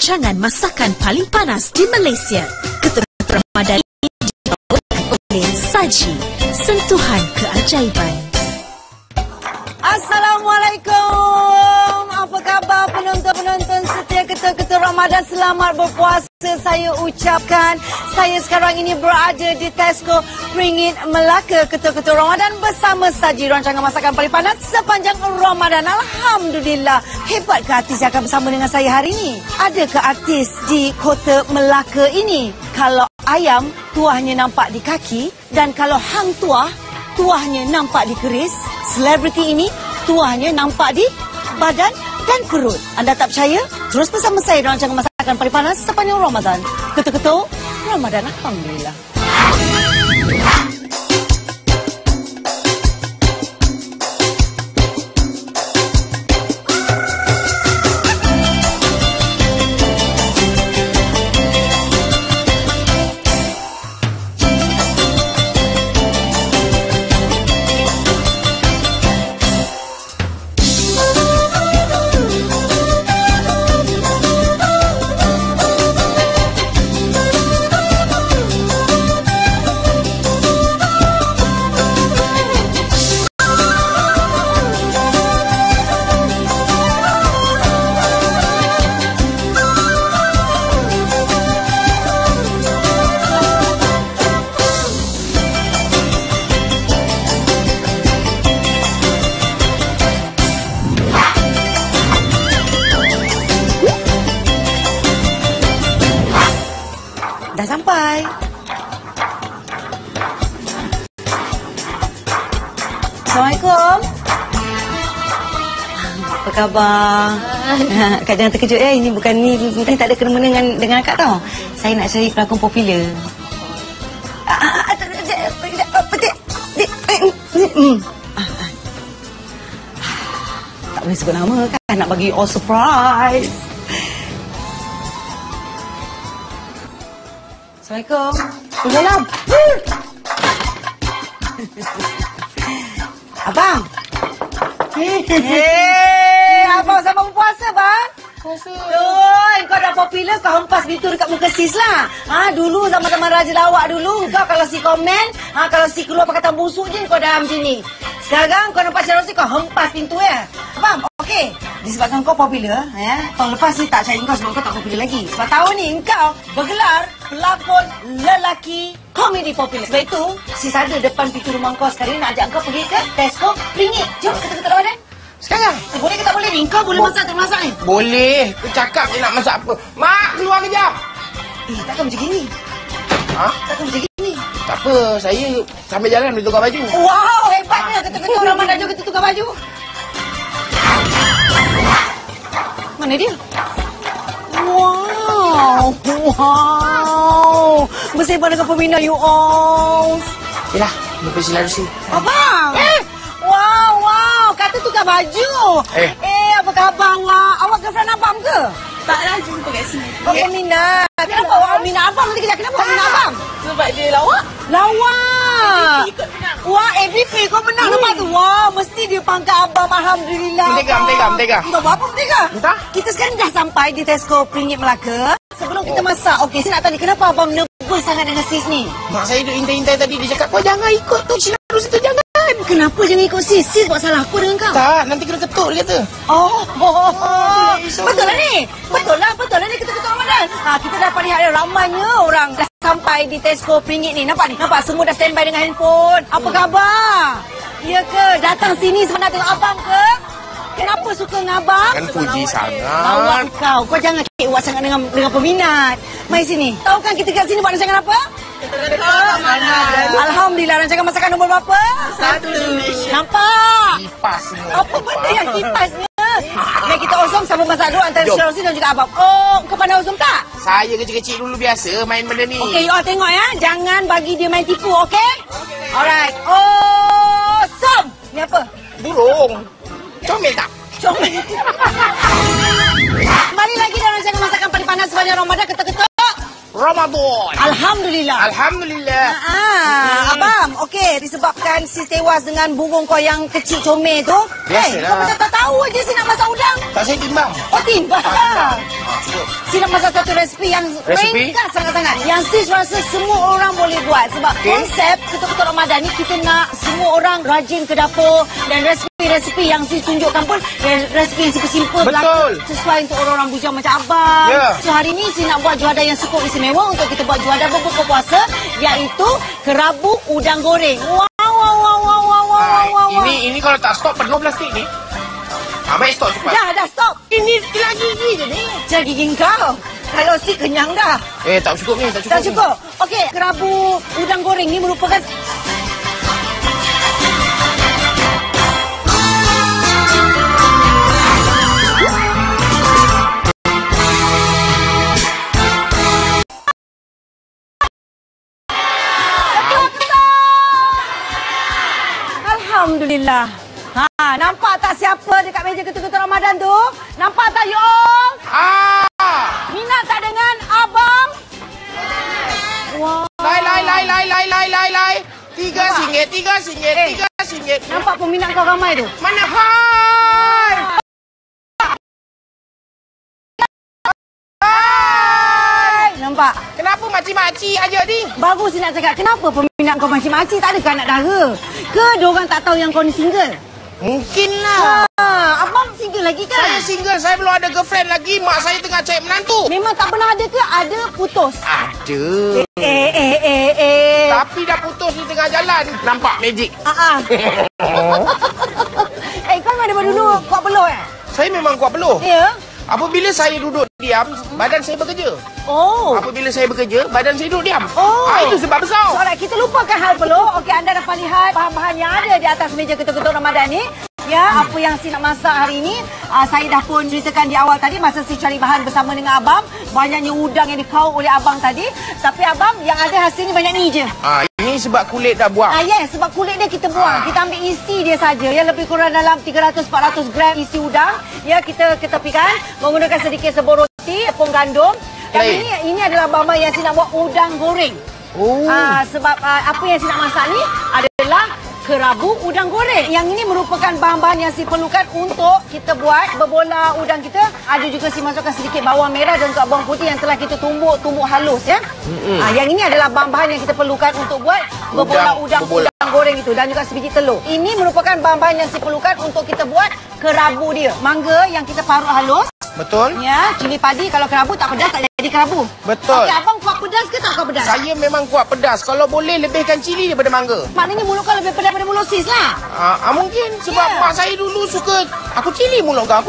rancangan masakan paling panas di Malaysia. Ketua-ketua Ramadan dibawakan oleh Saji, sentuhan keajaiban. Assalamualaikum. Apa khabar penonton-penonton setia Ketua-ketua Ramadan? Selamat berpuasa saya ucapkan. Saya sekarang ini berada di Tesco Ringgit Melaka, Ketua-ketua Ramadan bersama Saji, rancangan masakan paling panas sepanjang Ramadan. Alhamdulillah. Hebat ke artis yang akan bersama dengan saya hari ini? Adakah artis di Kota Melaka ini? Kalau ayam, tuahnya nampak di kaki, dan kalau hang tuah, tuahnya nampak di keris. Selebriti ini tuahnya nampak di badan dan perut. Anda tak percaya? Terus bersama saya dalam rancangan masakan paling panas sepanjang Ramadan. Ketua-ketua Ramadan, alhamdulillah. Dah sampai. Assalamualaikum. Apa khabar? Kak jangan terkejut ya. Ini bukan ni tak ada kena-mena dengan akak tau. Saya nak cari pelakon popular. Tak boleh sebut nama kan. Nak bagi all surprise. Assalamualaikum. Dalam. Abang. Abang sama berpuasa, bang? Puasa. Kau dah popular, kau hempas pintu dekat muka sis lah. Dulu zaman-zaman Raja Lawak dulu, kau kalau si komen, kalau si keluar pakatan busuk je, kau dah macam ni. Sekarang kau nampak Syarul si kau hempas pintu ya. Abang, okey. Disebabkan kau popular, tahun lepas ni tak cari kau sebab kau tak popular lagi. Sebab tahun ni kau bergelar pelakon lelaki komedi popular. Sebab itu, sis ada depan pintu rumah kau sekarang nak ajak kau pergi ke Tesco Ringgit. Jom, Ketua-ketua Ramadan. Sekarang? Boleh ke tak boleh ni? Kau boleh masak tak masak ni? Boleh. Kau cakap je nak masak apa. Mak, keluar kejap. Takkan macam gini. Takkan macam gini. Tak apa, saya sambil jalan boleh tukar baju. Wow, hebatnya Ketua-ketua Ramadan. Jom kita tukar baju. Mana dia? Wow. Bersembang dengan peminat you all. Yelah, lepas selalu sini. Abang! Wow. Kata tukar baju. Apa khabar awak? Awak girlfriend abang ke? Taklah, jumpa kat sini. Oh, peminat. Kenapa awak minat abang nanti kejap? Kenapa awak minat abang? Sebab dia lawak. Lawak. Ikut menang. Wah, ABP kau menang nampak tu. Wah, mesti dia pangkat abang. Alhamdulillah. Mentega. Untuk buat apa mentega? Entah. Kita sekarang dah sampai di Tesco Ringgit Melaka. Sebelum kita masak, okey, saya nak tanya kenapa abang nervous sangat dengan sis ni? Mak saya duduk intai-intai tadi. Dia cakap, kau jangan ikut tu. Selalu situ jangan. Kenapa jangan ikut sis? Sis buat salah apa dengan kau? Tak, nanti kena ketuk dia kata. Betul lah ni. Betul lah ni Ketua-ketua Ramadan. Kita dapat lihat ramainya orang dah sampai di Tesco Ringgit ni. Nampak ni? Nampak semua dah standby dengan handphone. Apa khabar? Ya ke? Datang sini sebenarnya tengok abang ke? Kenapa suka dengan abang? Kan puji sangat. Awak kau jangan kewak sangat dengan peminat. Mari sini. Tahu kan kita kat sini buat rancangan apa? Alhamdulillah, rancangan masakan nombor berapa? 1 Indonesia. Nampak? Kipas semua. Apa benda yang kipasnya? Mari kita osong sama masak dulu antara Syarul dan juga abang. Kau pandai osong tak? Saya kecil-kecil dulu biasa main benda ni. Okey, you all tengok ya. Jangan bagi dia main tipu, okey? Alright. Osong! Ni apa? Burung. Comel tak? Comel. Kembali lagi dalam rancangan masakan paling panas sepanjang Ramadan. Ketua-ketua Ramadan. Alhamdulillah. Alhamdulillah. Abang, okey, disebabkan makan sis tewas dengan burung kau yang kecil comel tu? Biasalah. Kau macam tak tahu je si nak masak udang. Tak saya timbang. Oh, timbang. Cukup. Si nak masak satu resipi yang ringkas sangat-sangat. Yang sis rasa semua orang boleh buat. Sebab konsep ketuk-ketuk Ramadan ni kita nak semua orang rajin ke dapur. Dan resipi-resipi yang sis tunjukkan pun resipi yang simple-simple. Betul. Sesuai untuk orang-orang bujang macam abang. Ya. So hari ni sis nak buat juadah yang cukup istimewa untuk kita buat juadah berbuka puasa. Iaitu kerabu udang goreng. Wow. Ini kalau tak stop penuh plastik ni. Baik stop cepat. Dah stop. Ini lagi je ni. Jangan gigi kau. Kalau si kenyang dah. Tak cukup ni, tak cukup. Tak cukup. Okey, kerabu udang goreng ni merupakan Alhamdulillah. Nampak tak siapa dekat meja ketuk-ketuk Ramadan tu? Nampak tak you all? Minat tak dengan abang? Wah. Lai. RM3. Nampak peminat kau ramai tu? Mana hai? Nampak? Kenapa makcik-makcik aja ni? Baru si nak cakap, kenapa peminat kau makcik-makcik? Tak adakah anak dara? Ke diorang tak tahu yang kau ni single? Mungkinlah. Abang single lagi kan? Saya single, saya belum ada girlfriend lagi. Mak saya tengah cari menantu. Memang tak pernah ada ke? Ada putus? Ada. Tapi dah putus di tengah jalan. Nampak magic. Kau memang daripada dulu kuat peluh Saya memang kuat peluh. Ya? Apabila saya duduk diam, badan saya bekerja. Oh. Apabila saya bekerja, badan saya duduk diam. Oh. Itu sebab besar. Alright, kita lupakan hal peluh. Okey, anda dapat lihat bahan-bahan yang ada di atas meja ketuk-ketuk Ramadan ni. Ya, apa yang si nak masak hari ini, saya dah pun ceritakan di awal tadi masa si cari bahan bersama dengan abang. Banyaknya udang yang dikau oleh abang tadi. Tapi abang, yang ada hasilnya banyak ni je. Ini sebab kulit dah buang. Yes, sebab kulit dia kita buang. Kita ambil isi dia saja. Ya, lebih kurang dalam 300-400 gram isi udang. Ya, kita ketepikan. Menggunakan sedikit sebor roti, tepung gandum. Yang ini adalah bahan yang si nak buat udang goreng. Sebab apa yang si nak masak ni adalah kerabu udang goreng. Yang ini merupakan bahan-bahan yang si perlukan untuk kita buat berbola udang kita. Ada juga si masukkan sedikit bawang merah dan juga bawang putih yang telah kita tumbuk halus ya. Yang ini adalah bahan-bahan yang kita perlukan untuk buat berbola udang goreng itu dan juga sebiji telur. Ini merupakan bahan-bahan yang si perlukan untuk kita buat kerabu dia. Mangga yang kita parut halus. Betul. Ya, cili padi. Kalau kerabu tak pedas tak jadi kerabu. Betul. Okey, abang kuat pedas ke tak kuat pedas? Saya memang kuat pedas. Kalau boleh lebihkan cili daripada mangga. Maknanya mulut kau lebih pedas daripada mulut sis lah. Mungkin sebab mak saya dulu suka aku cili mulut kau,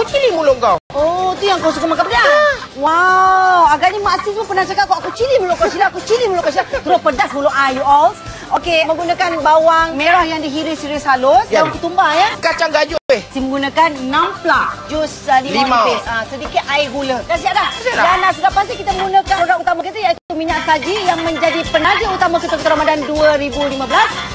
Oh, tu yang kau suka makan pedas. Wow, agaknya mak sis pun pernah cakap aku cili mulut kau, aku cili mulut kau. Terus pedas mulut you all. Okey, menggunakan bawang merah yang dihiris-hiris halus, daun ketumbar ya. Kacang gajul. Si menggunakan nampla, jus limau nipis, sedikit air gula. Dah siap dah? Dan sudah pasti kita menggunakan produk utama kita iaitu minyak saji yang menjadi penaja utama ketuk-ketuk Ramadan 2015.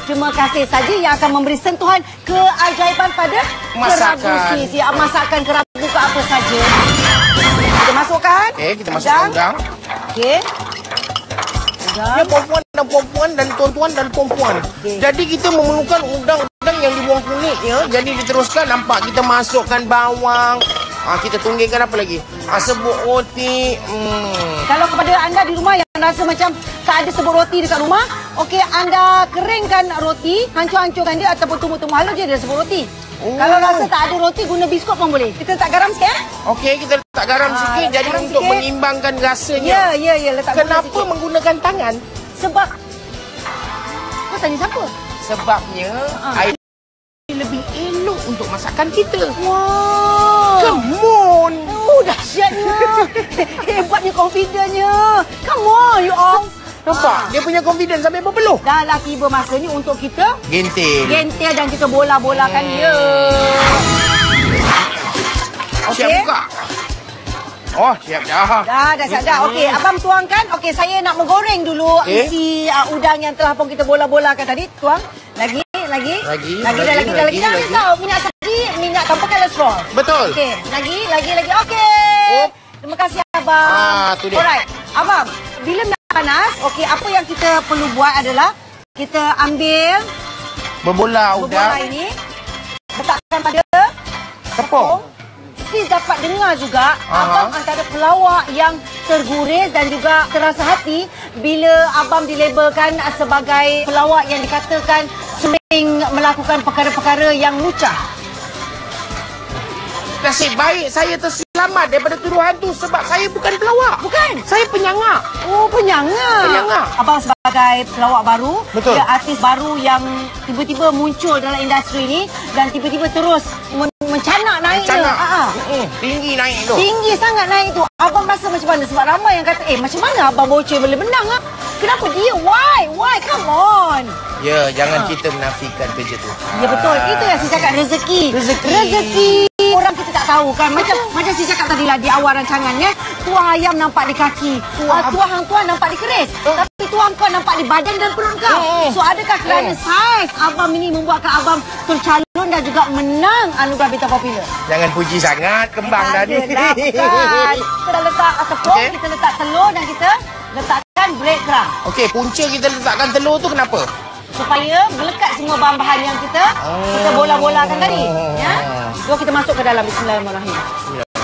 Terima kasih saji yang akan memberi sentuhan keajaiban pada kerabu sis. Masakan kerabu ke apa saja. Kita masukkan. Okey, kita masukkan udang. Okey. Dia perempuan dan tuan-tuan dan perempuan. Jadi kita memerlukan udang-udang yang dibuang kulitnya. Jadi diteruskan, nampak kita masukkan bawang. Kita tunggingkan apa lagi? Sebut roti. Kalau kepada anda di rumah yang rasa macam tak ada sebut roti dekat rumah, okey, anda keringkan roti, hancur-hancurkan dia ataupun tumbuk-tumbuk halus je dia sebut roti. Kalau rasa tak ada roti, guna biskut pun boleh. Kita letak garam sikit. Okey, kita letak garam sikit jadi untuk mengimbangkan rasanya. Ya, letak Kenapa menggunakan tangan? Sebab kau tanya siapa? Sebabnya air lebih elok untuk masakan kita. Wow. Come on. Dahsyatnya. Hebatnya, confidentnya. Come on, you all. Nampak? Dia punya confidence sampai berpeluh. Dah lah tiba masanya untuk kita gentil dan kita bola-bolakan dia. Siap buka. Oh, siap dah. Dah siap dah. Okey, abang tuangkan. Okey, saya nak menggoreng dulu isi udang yang telah pun kita bola-bolakan tadi. Tuang. Lagi. Lagi. Tahu minyak saji, minyak tanpa kolesterol. Betul. Okey, lagi. Okey. Terima kasih abang. Tu dia. Alright. Abang, bila minyak panas, okey, apa yang kita perlu buat adalah kita ambil Berbola udang. Berbola ini letakkan pada Tepung. Sis dapat dengar juga abang antara pelawak yang terguris dan juga terasa hati bila abang dilabelkan sebagai pelawak yang dikatakan sering melakukan perkara-perkara yang lucah. Nasib baik saya terselamat daripada tuduhan tu sebab saya bukan pelawak. Bukan? Saya penyangak. Oh, penyangak. Penyangak. Abang sebagai pelawak baru, Betul. dia artis baru yang tiba-tiba muncul dalam industri ini dan tiba-tiba terus mencanak naik dia. Tinggi naik tu. Tinggi sangat naik tu. Abang rasa macam mana? Sebab ramai yang kata, macam mana abang bocor boleh menang ah? Kenapa dia? Why? Come on. Ya, jangan kita menafikan kerja tu. Ya betul. Itu yang saya cakap rezeki. Rezeki. Orang kita tak tahu kan. Macam saya cakap tadi lah di awal rancangan ya. Tuah ayam nampak di kaki. Tuah hang tuah nampak di keris. Tapi tuah kau nampak di badan dan perut kau. So adakah kerana saiz abang ini membuatkan abang tercalon dan juga menang anugerah Bintang Popular? Jangan puji sangat kembang tadi. Bukan. Kita letak tepung, kita letak telur dan kita letakkan breadcrumb. Okey, punca kita letakkan telur tu kenapa? Supaya melekat semua bahan-bahan yang kita bola-bolakan tadi. Ya. Jom kita masuk ke dalam. Bismillahirrahmanirrahim.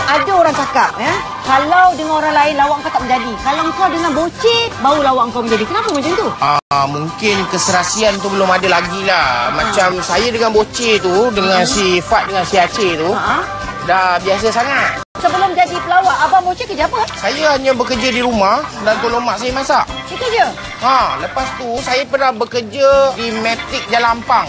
Ada orang cakap, ya, kalau dengan orang lain lawak kau tak menjadi. Kalau kau dengan bocil, baru lawak kau menjadi. Kenapa macam tu? Mungkin keserasian tu belum ada lagi lah. Macam saya dengan bocil tu, dengan si Fat dengan si Aceh tu, dah biasa sangat. Sebelum jadi pelawak, abang bocil kerja apa? Saya hanya bekerja di rumah dan tolong mak saya masak. Itu je? Lepas tu saya pernah bekerja di Matic Jalan Ampang.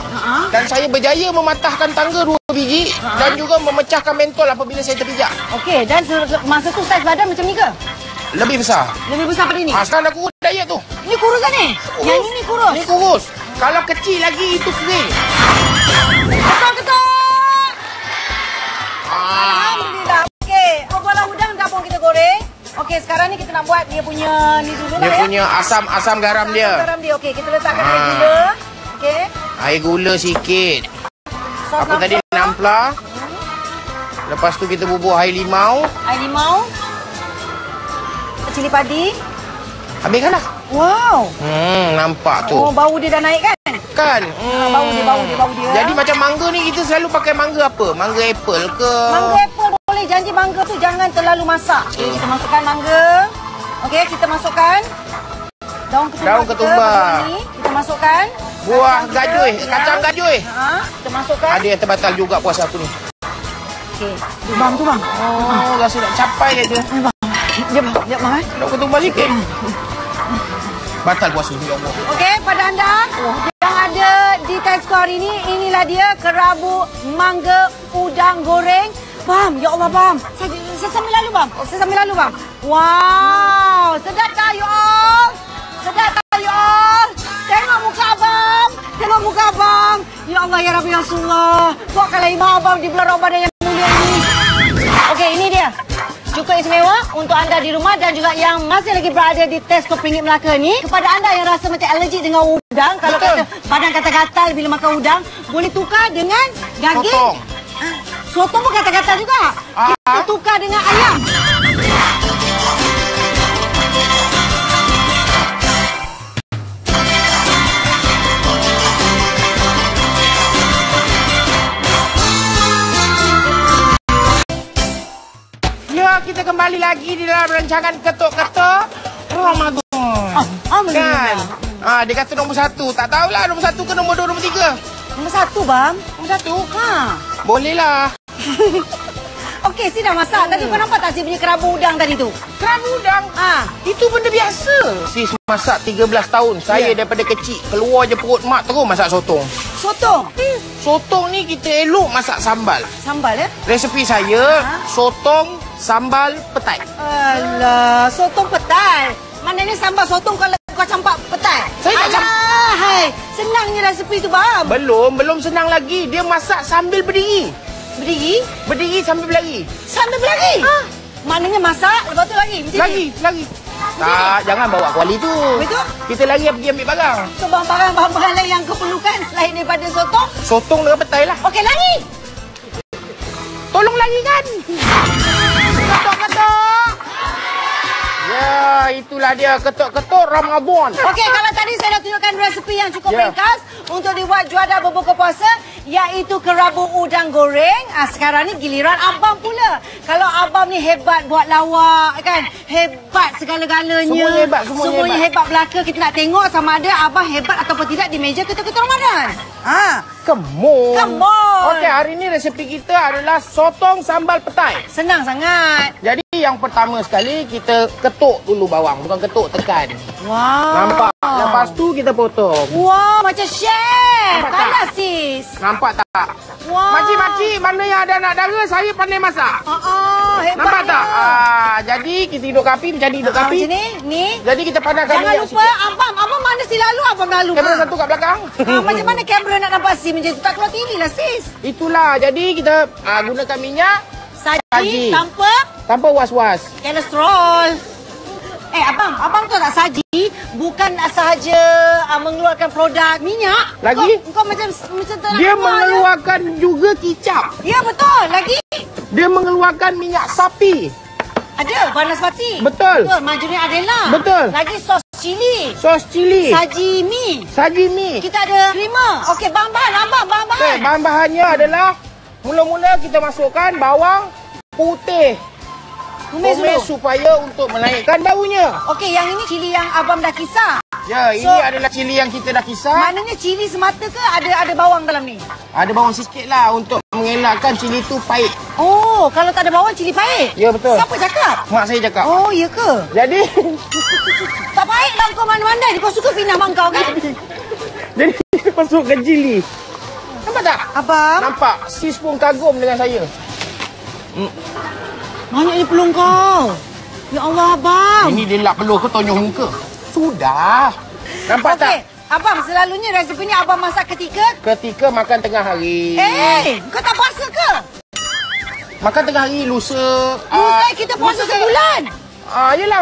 Dan saya berjaya mematahkan tangga 2 biji dan juga memecahkan mentol apabila saya terpijak. Okey, dan masa tu saiz badan macam ni ke? Lebih besar. Lebih besar pada ni? Sekarang dah kurus diet tu. Ini kurus kan ni? Yang ini kurus? Ini kurus. Kalau kecil lagi itu kering. Ketuk-ketuk! Alhamdulillah. Okey, bola udang dah pun kita goreng. Okey, sekarang ni kita nak buat dia punya ni dulu lah ya. Dia punya asam garam dia. Asam garam dia. Okey, kita letakkan air gula. Okey. Air gula sikit. Sos Apa tadi? Nampla. Lepas tu kita bubuh air limau. Air limau. Cili padi. Habiskan dah. Wow. Nampak tu. Oh, bau dia dah naik kan? Kan? Bau dia. Jadi macam mangga ni kita selalu pakai mangga apa? Mangga apple ke? Mangga apple boleh. Janji mangga tu jangan terlalu masak. Okey, kita masukkan mangga. Okey, kita masukkan daun ketumbar. Kita masukkan buah gajuh, kacang gajuh. Kita masukkan. Ada yang terbatal juga puasa aku ni. Okey, tu bang. Oh, rasa nak capai dia. Jap bang. Nak ketumbar sikit. Batal puasa ya Allah. Okey, pada anda yang ada di Tesco hari ini, inilah dia kerabu mangga udang goreng. Bam, ya Allah bam. Saya sambil lalu bam. Wow, sedap tak you all? Tengok muka abang. Ya Allah ya Rabbi ya Rasulullah. Kuatkanlah iman abang di bulan Ramadan yang mulia ini. Okey, ini dia. Cukup istimewa untuk anda di rumah dan juga yang masih lagi berada di Tesco Peringgit Melaka ni. Kepada anda yang rasa macam alergik dengan udang, kalau kata badan gatal-gatal bila makan udang, boleh tukar dengan daging. Sotong. Sotong pun gatal-gatal juga. Kita tukar dengan ayam. Kita kembali lagi di dalam rancangan Ketuk-Ketuk Ramadan. Kan? Dia kata nombor 1. Tak tahulah nombor 1 ke nombor 2, nombor 3. Nombor 1 bang. Nombor 1? Boleh lah. Okey, si dah masak. Tadi kau nampak tak si punya kerabu udang tadi tu? Kerabu udang? Itu benda biasa. Sis masak 13 tahun. Saya daripada kecil keluar je perut mak terus masak sotong. Sotong? Sotong ni kita elok masak sambal. Sambal ya? Resepi saya, sotong sambal petai. Alah, sotong petai. Maknanya sambal sotong kau campak petai. Saya tak campak. Hai, senangnya resepi tu bang. Belum senang lagi. Dia masak sambil berdiri. Berdiri sambil berlari. Maknanya masak, lepas tu lagi. Lagi. Tak, jangan bawa kuali tu. Betul? Kita lari pergi ambil barang. So, barang-barang lain yang kau perlukan selain daripada sotong? Sotong dengan petai lah. Okey, lari. Tolong lari kan. Ketuk-ketuk. Ya, itulah dia Ketuk-Ketuk Ramadan. Okey, kalau tadi saya dah tunjuk tunjukkan resepi yang cukup ringkas untuk dibuat juadah berbuka puasa, iaitu kerabu udang goreng. Sekarang ni giliran abang pula. Kalau abang ni hebat buat lawak kan, hebat segala-galanya. Semuanya hebat belaka. Kita nak tengok sama ada abang hebat ataupun tidak di meja ketua-ketua Ramadan. Come on. Okey, hari ni resepi kita adalah sotong sambal petai. Senang sangat. Jadi yang pertama sekali kita ketuk dulu bawang, bukan ketuk, tekan. Wow. Nampak? Lepas tu kita potong. Wow, macam chef. Nampak Taklah tak? sis. Nampak tak? Wow. Makcik-makcik mana yang ada anak dara, saya pandai masak. Hebatnya. Nampak tak? Jadi kita hidupkan api, macam ni hidupkan api. Macam ni. Jadi kita panaskan Jangan minyak lupa, sikit. abang mana si lalu, abang lalu. Kamera satu kat belakang. Macam mana kamera nak nampak si macam tu? Tak keluar TV lah sis. Itulah, jadi kita gunakan minyak Saji tanpa was-was. kolesterol. Abang tahu tak saji bukan sahaja mengeluarkan produk minyak. Lagi? Kau macam tak Dia nak mengeluarkan juga kicap. Ya betul. Lagi Dia mengeluarkan minyak sapi. ada panas mati. Betul. Marjorie Adela. Betul. Lagi sos cili. Sos cili. Saji mi. Mi. Kita ada creamer. Okey, bahan-bahan abang, Okay, bahan-bahannya adalah mula-mula kita masukkan bawang putih. Tumis supaya untuk menaikkan baunya. Okey, yang ini cili yang abang dah kisar. Ya, ini adalah cili yang kita dah kisar. Maknanya cili semata ke ada bawang dalam ni? Ada bawang sikit lah untuk mengelakkan cili tu pahit. Oh, kalau tak ada bawang cili pahit? Ya, betul. Siapa cakap? Mak saya cakap. Oh, ya ke? Jadi Tak pahit lah kau mandai-mandai. Kau suka pindah mak kau kan? jadi kita masukkan cili. Nampak tak? Abang? Nampak? Sis pun kagum dengan saya. Banyaknya peluang kau. Ya Allah, abang. Ini dia lap peluh ke tonyong muka? Sudah. Nampak tak? Abang, selalunya resepi ni abang masak Ketika makan tengah hari. Kau tak puasa ke? Makan tengah hari lusa. Kita puasa sebulan. Yelah.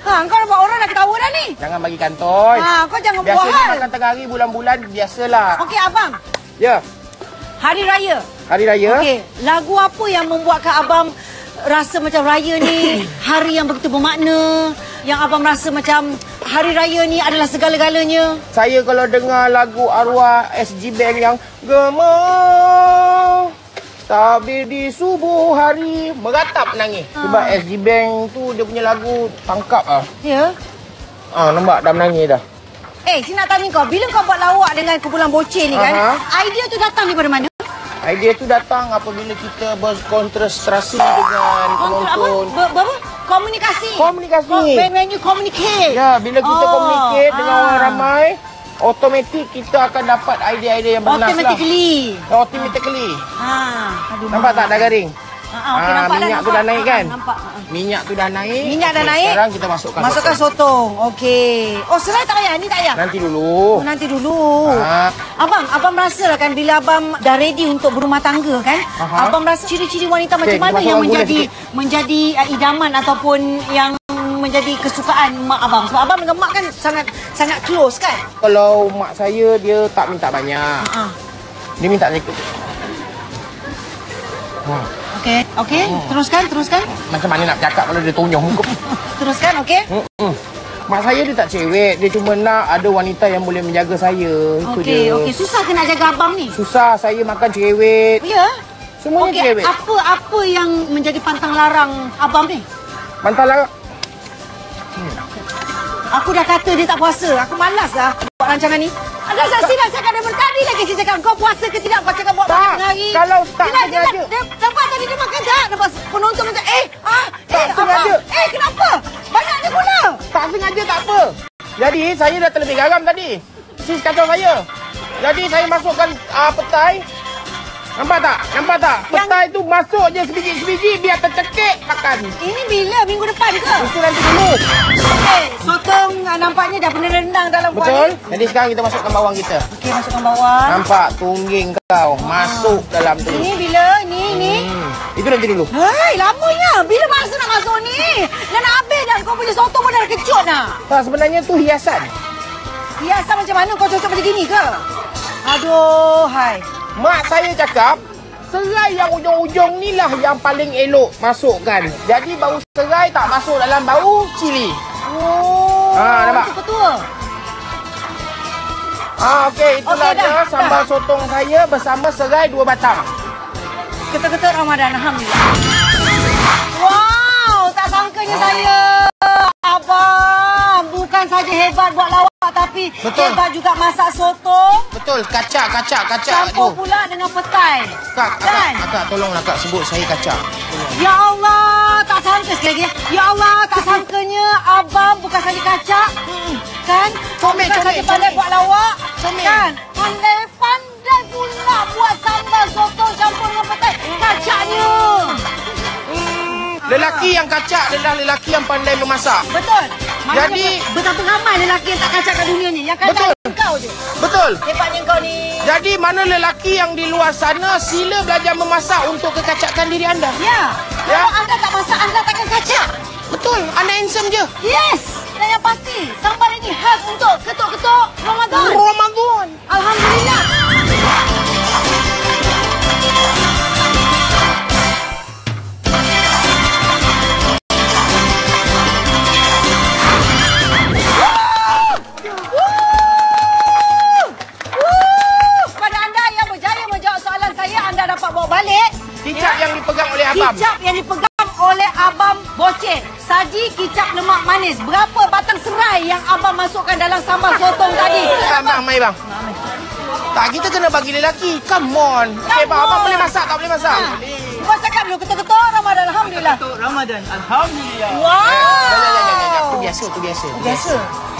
Kau nampak orang dah ketawa dah ni. Jangan bagi kantoi. Kau jangan buat Biasanya hal. makan tengah hari bulan-bulan biasalah. Okey, abang. Ya. Hari Raya. Hari Raya. Okey, lagu apa yang membuatkan abang rasa macam raya ni hari yang begitu bermakna, yang abang rasa macam hari raya ni adalah segala-galanya? Saya kalau dengar lagu arwah SG Bank yang Gemah tabir di subuh hari, meratap nangis. Sebab SG Bank tu dia punya lagu tangkap ah. Ya. Nampak dah menangis dah. Saya nak tanya kau, bila kau buat lawak dengan kumpulan bocil ni kan, idea tu datang daripada mana? Idea tu datang apabila kita berkonsentrasi dengan penonton. Apa? Komunikasi. When you communicate. Ya, bila kita communicate dengan orang ramai, automatik kita akan dapat idea-idea yang bernas Automatically. lah. Automatically. Nampak tak dah garing? Okay, nampak minyak tu dah naik kan? Nampak. Minyak tu dah naik. Minyak dah naik. Sekarang kita masukkan sotong. Okey. Oh, serai tak payah? Ni tak payah? Nanti dulu. Abang rasa lah kan bila abang dah ready untuk berumah tangga kan? Abang rasa ciri-ciri wanita macam mana yang menjadi idaman ataupun yang menjadi kesukaan mak abang? Sebab abang dengan mak kan sangat close kan? Kalau mak saya dia tak minta banyak. Dia minta sedikit. Okey. Teruskan. Macam mana nak cakap kalau dia tonyong muka? Teruskan, okey? Mak saya dia tak cerewet. Dia cuma nak ada wanita yang boleh menjaga saya. Itu dia. Okey. Susah ke nak jaga abang ni? Susah. Saya makan cerewet. Ya? Semuanya cerewet. Apa yang menjadi pantang larang abang ni? Pantang larang? Aku dah kata dia tak puasa. Aku malas lah buat rancangan ni. Ada saksi dah cakap daripada tadi lagi saya cakap kau puasa ke tidak? Cakap buat makan hari. Kalau tak sengaja. Nampak tadi dia makan tak? Nampak penonton macam tak sengaja. Kenapa? Banyaknya gula. Tak sengaja tak apa. Jadi saya dah terlebih garam tadi. Sis kacau saya. Jadi saya masukkan petai. Nampak tak? Petai tu masuk je sebiji-sebiji biar tercekik makan. Ini bila? Minggu depan ke? Itu nanti dulu. Sotong nampaknya dah pernah rendang dalam kuali. Betul. Jadi sekarang kita masukkan bawang kita. Okey, masukkan bawang. Nampak tungging kau masuk dalam tu. Ini bila? Ni. Itu nanti dulu. Hai, lamanya. Bila masa nak masuk ni? Dah nak habis dah. Kau punya sotong pun dah kecut dah. Tak, sebenarnya tu hiasan. Hiasan macam mana? Kau cocok macam gini ke? Aduh, hai. Mak saya cakap, serai yang ujung-ujung ni lah yang paling elok masukkan. Jadi bau serai tak masuk dalam bau cili. Oh, nampak? Untuk ketua. Okey, itulah Okey, dah, dia sambal sotong saya bersama serai 2 batang. Ketua-ketua Ramadan, alhamdulillah. Wow, tak sangkanya saya. Abang, bukan saja hebat buat lawak tapi Betul. hebat juga masak sotong. Betul, kacak. Campur pula dengan petai. Akak, tolonglah Kak sebut saya kacak. Ya Allah, tak sangka sekali lagi. Ya Allah, tak sangkanya abang bukan saja kacak. Kan? Comel, bukan saja comel, pandai comel. buat lawak. Comel. Kan? Pandai pula buat sambal sotong campur dengan petai. Kacaknya. Lelaki yang kacak adalah lelaki yang pandai memasak. Betul. Maknanya Jadi betapa ramai lelaki yang tak kacak kat dunia ni. Yang kacak Betul. engkau je. betul. Hebatnya kau ni. Jadi mana lelaki yang di luar sana sila belajar memasak untuk kekacakan diri anda. Ya. Ya. Kalau anda tak masak, anda takkan kacak. Betul, anda handsome je. Yes. Dan yang pasti, sambal ini khas untuk ketuk-ketuk Ramadan. Ramadan. Alhamdulillah. Kepada anda yang berjaya menjawab soalan saya, anda dapat bawa balik Kicap yang dipegang oleh abang. kicap yang dipegang oleh abang Bocin. Saji kicap lemak manis. Berapa batang serai yang abang masukkan dalam sambal sotong tadi? Bang, mai bang. Tak, kita kena bagi lelaki. Come on. Okey bang, abang boleh masak tak boleh masak? Kau cakap dulu, ketuk-ketuk Ramadan, alhamdulillah. Ramadan, alhamdulillah. Wow. Itu biasa. Biasa.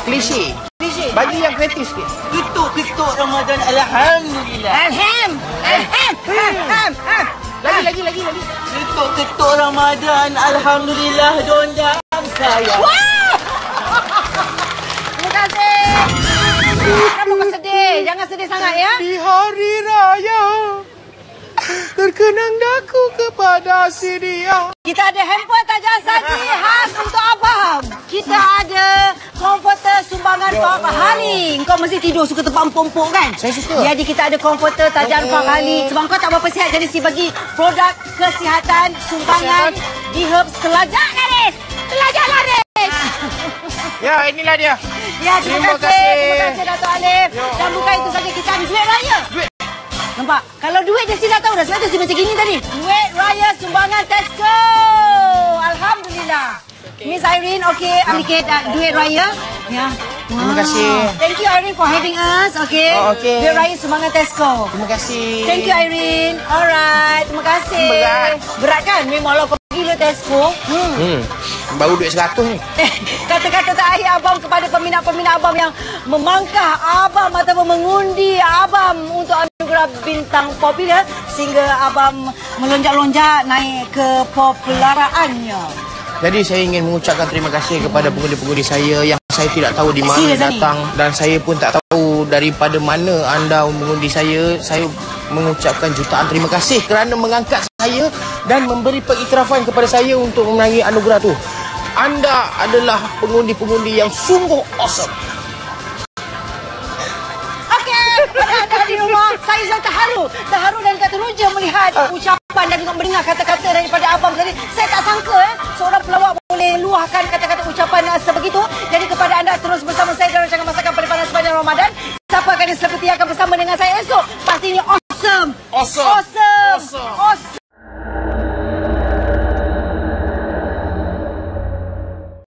Klise. Klise. Bagi yang kreatif sikit. Ketuk Ramadan, alhamdulillah. Alham. Lagi. Ketuk Ramadan, alhamdulillah. Dondang saya. Terima kasih. Kenapa kau sedih? Jangan sedih sangat ya. Di hari raya terkenang daku kepada si dia. Kita ada hamper tajam saji khas untuk abang. Kita ada komputer sumbangan Pak Hari. Kau mesti tidur suka tempat empuk-empuk kan? Saya suka. Jadi kita ada komputer tajam Pak Hari. Sebab kau tak berapa sihat, jadi si bagi produk kesihatan sumbangan di Herbs Telajak Laris. Telajak Laris. Ya, inilah dia. Ya, terima kasih Dato' Alif. Dan bukan itu saja, kita ada duit raya. Nampak? Kalau duit dia sila tahu dah. Sebab tu si macam gini tadi. Duit raya sumbangan Tesco. Alhamdulillah. Miss Irene, okey, ambil duit raya. Ya. Terima kasih. Thank you Irene for having us. Okey. Oh, okey. Duit raya sumbangan Tesco. Terima kasih. Thank you Irene. Alright, terima kasih. Berat. Berat kan? Memanglah kau gila Tesco. Baru duit 100 ni. Kata-kata terakhir abang kepada peminat-peminat abang yang memangkah abang ataupun mengundi abang untuk anugerah bintang popular sehingga abang melonjak-lonjak naik ke popularaannya. Jadi saya ingin mengucapkan terima kasih kepada pengundi-pengundi saya yang saya tidak tahu di mana datang dan saya pun tak tahu daripada mana anda mengundi saya. Saya mengucapkan jutaan terima kasih kerana mengangkat saya dan memberi pengiktirafan kepada saya untuk memenangi anugerah tu. Anda adalah pengundi-pengundi yang sungguh awesome. Okey, pada anda di rumah, saya sangat terharu dan teruja melihat ucapan dan juga mendengar kata-kata daripada abang tadi. Saya tak sangka seorang pelawak boleh luahkan kata-kata ucapan sebegitu. Jadi kepada anda terus bersama saya dalam rancangan masakan paling panas sepanjang Ramadan. Siapa akan seperti akan bersama dengan saya esok? Pasti ini awesome.